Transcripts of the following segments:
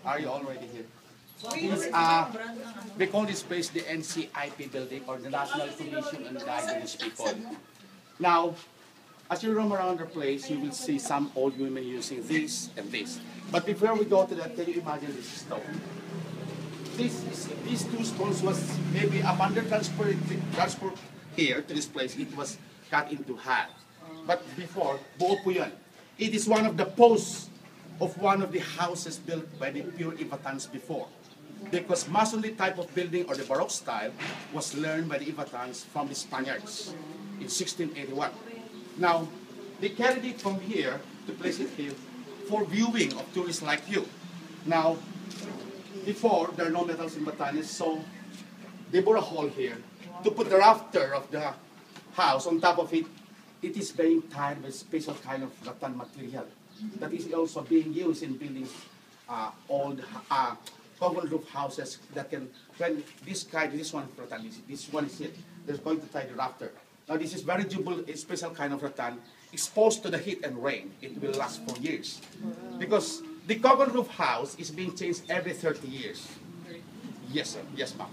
Are you already here? This, we call this place the NCIP building, or the National Commission on Indigenous People. Now, as you roam around the place, you will see some old women using this and this. But before we go to that, can you imagine this stone? These two stones was maybe upon the transport here to this place, it was cut into half. But before, buo po yun. It is one of the posts of one of the houses built by the pure Ivatans before. Because masonry type of building, or the Baroque style, was learned by the Ivatans from the Spaniards in 1681. Now, they carried it from here to place it here for viewing of tourists like you. Now, before, there are no metals in Batanes, so they bore a hole here to put the rafter of the house on top of it. It is being tied with special kind of rattan material that is also being used in building old covered roof houses that can, when this one is rattan, this one is it, they're going to tie the rafter. Now this is very durable, a special kind of rattan, exposed to the heat and rain. It will last for years. Because the covered roof house is being changed every 30 years. Yes, sir. Yes, ma'am.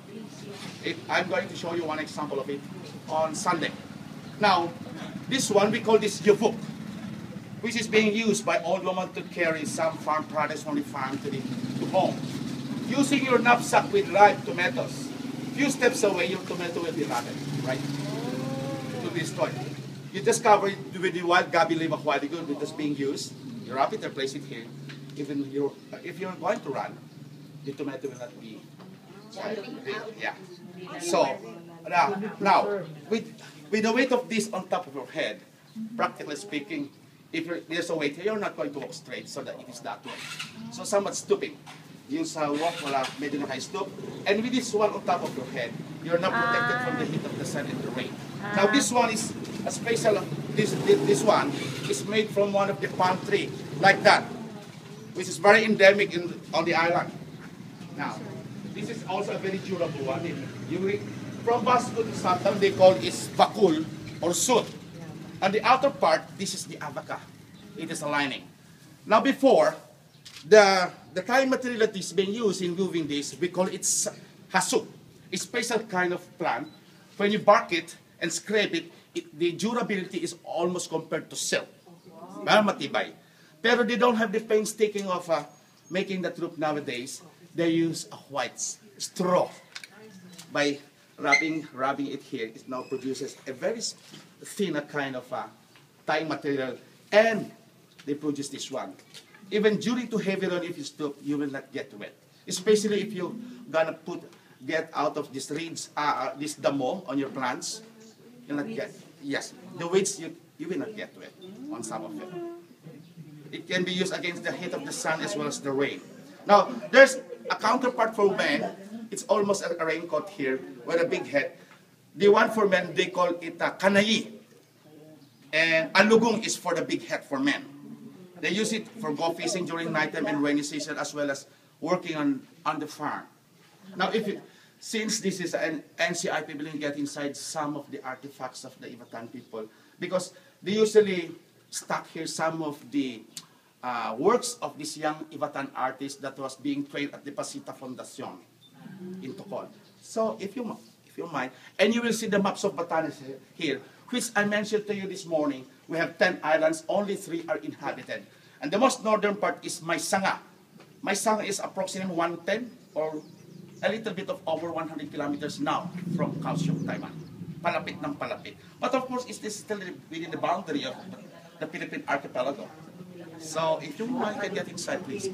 I'm going to show you one example of it on Sunday. Now, this one, we call this yuvuk, which is being used by old women to carry some farm products from the farm to home. Using your knapsack with ripe tomatoes. Few steps away, your tomato will be rotted, right? To be destroyed. You discover it with the wild gabi leaf a while ago, which is being used. You wrap it and place it here. Even if you're going to run, the tomato will not be. Yeah. So now with the weight of this on top of your head, practically speaking, if there's a weight here, you're not going to walk straight, so that it is that way. So somewhat stooping. Yung sa walk, wala medyo naka-stoop. And with this one on top of your head, you're not protected from the heat of the sun and the rain. Now this one is a special. This one is made from one of the palm tree, like that, which is very endemic on the island. Now, this is also a very durable one. From Basco to Santam, they call it vakul or soot. And the outer part, this is the avaka. It is a lining. Now before, the kind of material that is being used in moving this, we call it hasuk. A special kind of plant. When you bark it and scrape it, the durability is almost compared to silk. Very matibay. Pero they don't have the painstaking of making the troop nowadays. They use a white straw. By rubbing it here, it now produces a very thin kind of tie material, and they produce this one. Even during too heavy rain, if you stoop, you will not get wet. Especially if you're gonna get out of these reeds, this damo on your plants, you'll not get. Yes, the weeds you will not get wet on some of it. It can be used against the heat of the sun as well as the rain. Now, there's a counterpart for men. It's almost a raincoat here with a big head. The one for men, they call it kanayi. And talugong is for the big head for men. They use it for go fishing during nighttime and rainy season, as well as working on the farm. Now, since this is an NCIP building, get inside some of the artifacts of the Ivatan people, because they usually stock here some of the works of this young Ivatan artist that was being trained at the Pasita Fundacion in Tocol. So, if you mind, and you will see the maps of Batanes here, which I mentioned to you this morning. We have 10 islands, only 3 are inhabited. And the most northern part is Maysanga. Maysanga is approximately 110 or a little bit of over 100 kilometers now from Kaohsiung, Taiwan. Palapit ng palapit. But of course, it is still within the boundary of the Philippine archipelago. So if you want, can get inside, please.